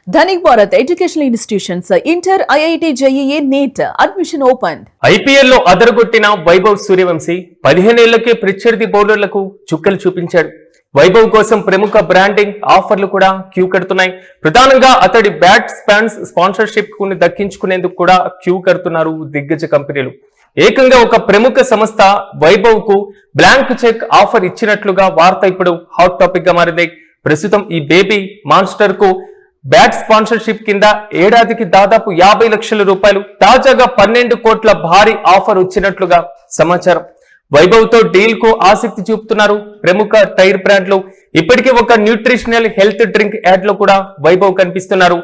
Dhanik Bharat Educational Institutions, Inter, IIT, JEE, NEET, admission opened. IPL లో అదరగొట్టిన వైభవ్ సూర్యవంశీ 15 ఏళ్లకే ప్రత్యర్థి బౌలర్లకు చుక్కలు చూపించాడు. వైభవ్ కోసం ప్రముఖ బ్రాండింగ్ ఆఫర్లు కూడా క్యూ కడుతున్నాయి. ప్రధానంగా అతడి బ్యాట్స్మెన్స్ స్పాన్సర్షిప్ కు దక్కించుకునేందుకు కూడా క్యూ కడుతున్నారు దిగ్గజ కంపెనీలు. ఏకంగా ఒక ప్రముఖ సంస్థ వైభవ్ కు బ్లాంక్ చెక్ ఆఫర్ ఇచ్చినట్లుగా వార్త ఇప్పుడు హాట్ టాపిక్ గా మారింది. ప్రస్తుతం ఈ బేబీ మాన్స్టర్ కు బ్యాట్ స్పాన్సర్షిప్ కింద ఏడాదికి దాదాపు 50 లక్షల రూపాయలు, తాజాగా 12 కోట్ల భారీ ఆఫర్ వచ్చినట్లుగా సమాచారం. వైభవ్ తో డీల్ కు ఆసక్తి చూపుతున్నారు ప్రముఖ టైర్ బ్రాండ్లు. ఇప్పటికే ఒక న్యూట్రిషనల్ హెల్త్ డ్రింక్ యాడ్ లో కూడా వైభవ్ కనిపిస్తున్నారు.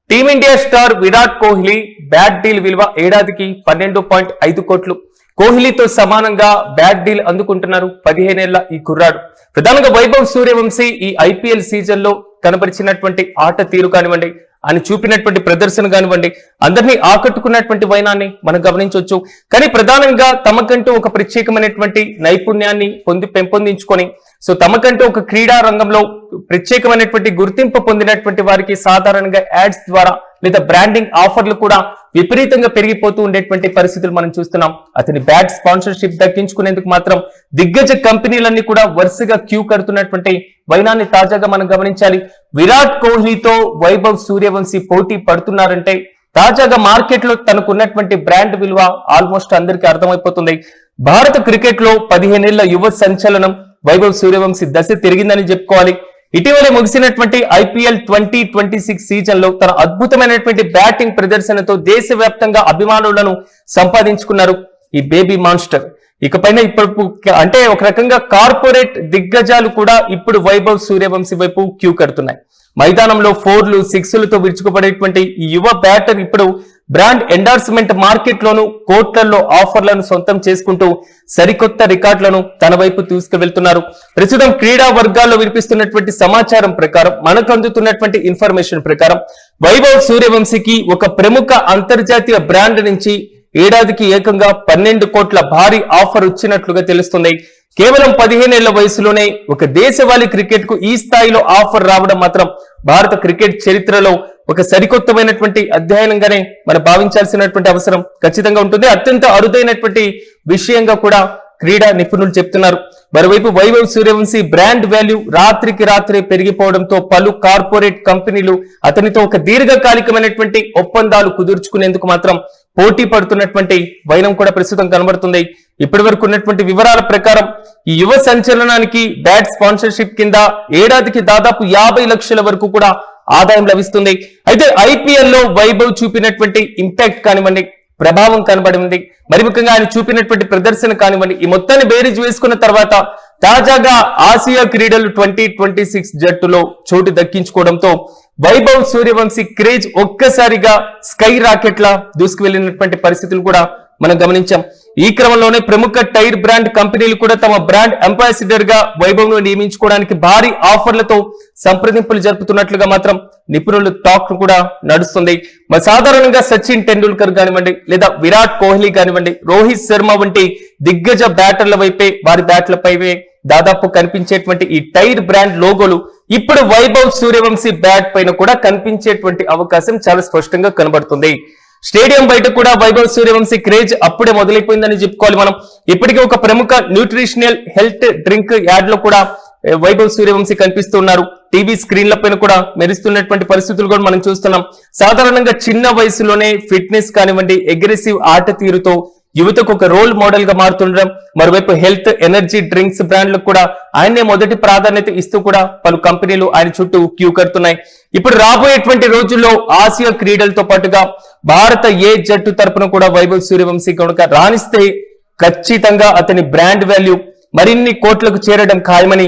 Team India star Virat Kohli bat deal విలువ ఏడాదికి 12.5 కోట్లు. కోహ్లీతో సమానంగా బ్యాట్ డీల్ అందుకుంటున్నారు 15 ఏళ్ల ఈ కుర్రాడు. ప్రధానంగా వైభవ్ సూర్యవంశీ ఈ ఐపీఎల్ సీజన్ లో కనబరిచినటువంటి ఆట తీరు కానివ్వండి, ఆయన చూపినటువంటి ప్రదర్శన కానివ్వండి, అందరినీ ఆకట్టుకున్నటువంటి వైనాన్ని మనం గమనించవచ్చు. కానీ ప్రధానంగా తమకంటూ ఒక ప్రత్యేకమైనటువంటి నైపుణ్యాన్ని పెంపొందించుకొని తమకంటూ ఒక క్రీడా రంగంలో ప్రత్యేకమైనటువంటి గుర్తింపు పొందినటువంటి వారికి సాధారణంగా యాడ్స్ ద్వారా లేదా బ్రాండింగ్ ఆఫర్లు కూడా విపరీతంగా పెరిగిపోతూ ఉండేటువంటి పరిస్థితులు మనం చూస్తున్నాం. అతని బ్యాట్ స్పాన్సర్షిప్ దక్కించుకునేందుకు మాత్రం దిగ్గజ కంపెనీలన్నీ కూడా వరుసగా క్యూ కడుతున్నటువంటి వైనాన్ని తాజాగా మనం గమనించాలి. విరాట్ కోహ్లీతో వైభవ్ సూర్యవంశీ పోటీ పడుతున్నారంటే తాజాగా మార్కెట్ లో తనకున్నటువంటి బ్రాండ్ విలువ ఆల్మోస్ట్ అందరికీ అర్థమైపోతుంది. భారత క్రికెట్ లో 15 ఏళ్ల యువ సంచలనం వైభవ్ సూర్యవంశీ దశ తిరిగిందని చెప్పుకోవాలి. ఇటీవలే ముగిసినటువంటి ఐపీఎల్ 2026 సీజన్ లో తన అద్భుతమైనటువంటి బ్యాటింగ్ ప్రదర్శనతో దేశవ్యాప్తంగా అభిమానులను సంపాదించుకున్నారు ఈ బేబీ మాన్స్టర్. ఇకపైన ఇప్పుడు అంటే ఒక రకంగా కార్పొరేట్ దిగ్గజాలు కూడా ఇప్పుడు వైభవ్ సూర్యవంశీ వైపు క్యూ కడుతున్నాయి. మైదానంలో 4లు 6లతో విరుచుకుపడేటువంటి ఈ యువ బ్యాటర్ ఇప్పుడు బ్రాండ్ ఎండార్స్మెంట్ మార్కెట్ లోను కోట్లలో ఆఫర్లను సొంతం చేసుకుంటూ సరికొత్త రికార్డులను తన వైపు తీసుకువెళ్తున్నారు. ప్రస్తుతం క్రీడా వర్గాల్లో వినిపిస్తున్నటువంటి సమాచారం ప్రకారం, మనకు అందుతున్నటువంటి ఇన్ఫర్మేషన్ ప్రకారం వైభవ్ సూర్యవంశీకి ఒక ప్రముఖ అంతర్జాతీయ బ్రాండ్ నుంచి ఏడాదికి ఏకంగా 12 కోట్ల భారీ ఆఫర్ వచ్చినట్లుగా తెలుస్తుంది. కేవలం 15 ఏళ్ల వయసులోనే ఒక దేశవాళీ క్రికెట్ కు ఈ స్థాయిలో ఆఫర్ రావడం మాత్రం భారత క్రికెట్ చరిత్రలో ఒక సరికొత్తమైనటువంటి అధ్యయనంగానే మనం భావించాల్సినటువంటి అవసరం ఖచ్చితంగా ఉంటుంది. అత్యంత అరుదైనటువంటి విషయంగా కూడా క్రీడా నిపుణులు చెప్తున్నారు. మరోవైపు వైభవ్ సూర్యవంశీ బ్రాండ్ వాల్యూ రాత్రికి రాత్రే పెరిగిపోవడంతో పలు కార్పొరేట్ కంపెనీలు అతనితో ఒక దీర్ఘకాలికమైనటువంటి ఒప్పందాలు కుదుర్చుకునేందుకు మాత్రం పోటీ పడుతున్నటువంటి వైనం కూడా ప్రస్తుతం కనబడుతుంది. ఇప్పటి వరకు ఉన్నటువంటి వివరాల ప్రకారం ఈ యువ సంచలనానికి బ్యాట్ స్పాన్సర్షిప్ కింద ఏడాదికి దాదాపు 50 లక్షల వరకు కూడా ఆదాయం లభిస్తుంది. అయితే ఐపీఎల్ లో వైభవ్ చూపినటువంటి ఇంపాక్ట్ కానివ్వండి, ప్రభావం కనబడింది, మరి ముఖ్యంగా ఆయన చూపినటువంటి ప్రదర్శన కానివ్వండి, ఈ మొత్తాన్ని బేరీజ్ వేసుకున్న తర్వాత తాజాగా ఆసియా క్రీడలు 2026 జట్టులో చోటు దక్కించుకోవడంతో వైభవ్ సూర్యవంశీ క్రేజ్ ఒక్కసారిగా స్కై రాకెట్ లా దూసుకువెళ్లినటువంటి పరిస్థితులు కూడా మనం గమనించాం. ఈ క్రమంలోనే ప్రముఖ టైర్ బ్రాండ్ కంపెనీలు కూడా తమ బ్రాండ్ అంబాసిడర్ గా వైభవ్ ను నియమించుకోవడానికి భారీ ఆఫర్లతో సంప్రదింపులు జరుపుతున్నట్లుగా మాత్రం నిపుణులు టాక్ కూడా నడుస్తుంది. మరి సాధారణంగా సచిన్ టెండూల్కర్ కానివ్వండి, లేదా విరాట్ కోహ్లీ కానివ్వండి, రోహిత్ శర్మ వంటి దిగ్గజ బ్యాటర్ల వైపే, వారి బ్యాట్లపైవే దాదాపు కనిపించేటువంటి ఈ టైర్ బ్రాండ్ లోగోలు ఇప్పుడు వైభవ్ సూర్యవంశీ బ్యాట్ పైన కూడా కనిపించేటువంటి అవకాశం చాలా స్పష్టంగా కనబడుతుంది. స్టేడియం బయట కూడా వైభవ్ సూర్యవంశీ క్రేజ్ అప్పుడే మొదలైపోయిందని చెప్పుకోవాలి మనం. ఇప్పటికే ఒక ప్రముఖ న్యూట్రిషనల్ హెల్త్ డ్రింక్ యాడ్ లో కూడా వైభవ్ సూర్యవంశీ కనిపిస్తున్నారు. టీవీ స్క్రీన్ల పైన కూడా మెరుస్తున్నటువంటి పరిస్థితులు కూడా మనం చూస్తున్నాం. సాధారణంగా చిన్న వయసులోనే ఫిట్నెస్ కానివ్వండి, అగ్రెసివ్ ఆట తీరుతో యువతకు ఒక రోల్ మోడల్ గా మారుతుండడం, మరోవైపు హెల్త్ ఎనర్జీ డ్రింక్స్ బ్రాండ్లకు కూడా ఆయనే మొదటి ప్రాధాన్యత ఇస్తూ కూడా పలు కంపెనీలు ఆయన చుట్టూ క్యూ కడుతున్నాయి. ఇప్పుడు రాబోయేటువంటి రోజుల్లో ఆసియా క్రీడలతో పాటుగా భారత ఏ జట్టు తరపున కూడా వైభవ్ సూర్యవంశీ కనుక రాణిస్తే ఖచ్చితంగా అతని బ్రాండ్ వాల్యూ మరిన్ని కోట్లకు చేరడం ఖాయమని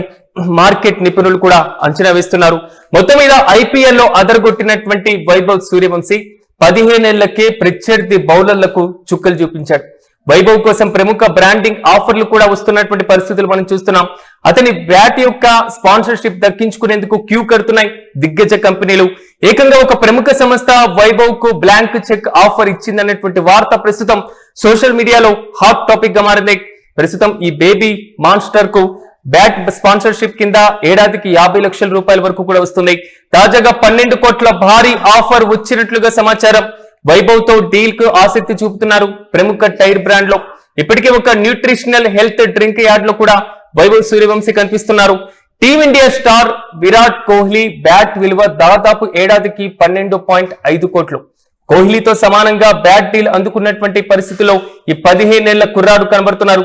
మార్కెట్ నిపుణులు కూడా అంచనా వేస్తున్నారు. మొత్తం మీద ఐపీఎల్ లో అదరగొట్టినటువంటి వైభవ్ సూర్యవంశీ 15 ఏళ్లకే ప్రత్యర్థి బౌలర్లకు చుక్కలు చూపించాడు. వైభవ్ కోసం ప్రముఖ బ్రాండింగ్ ఆఫర్లు కూడా వస్తున్నటువంటి పరిస్థితులు మనం చూస్తున్నాం. అతని బ్యాట్ యొక్క స్పాన్సర్షిప్ దక్కించుకునేందుకు క్యూ కడుతున్నాయి దిగ్గజ కంపెనీలు. ఏకంగా ఒక ప్రముఖ సంస్థ వైభవ్ కు బ్లాంక్ చెక్ ఆఫర్ ఇచ్చిందనేటువంటి వార్త ప్రస్తుతం సోషల్ మీడియాలో హాట్ టాపిక్ గా మారింది. ప్రస్తుతం ఈ బేబీ మాన్స్టర్ కు బ్యాట్ స్పాన్సర్షిప్ కింద ఏడాదికి 50 లక్షల రూపాయల వరకు కూడా వస్తుంది. తాజాగా 12 కోట్ల భారీ ఆఫర్ వచ్చినట్లుగా సమాచారం. వైభవ్ తో డీల్ కు ఆసక్తి చూపుతున్నారు ప్రముఖ టైర్ బ్రాండ్ లో. ఇప్పటికే ఒక న్యూట్రిషనల్ హెల్త్ డ్రింక్ యార్డ్ లో కూడా వైభవ్ సూర్యవంశీ కనిపిస్తున్నారు. Team India star Virat Kohli bat విలువ దాదాపు ఏడాదికి 12.5 కోట్లు. కోహ్లీతో సమానంగా బ్యాట్ డీల్ అందుకున్నటువంటి పరిస్థితిలో ఈ 15 ఏళ్ల కుర్రాడు కనబడుతున్నారు.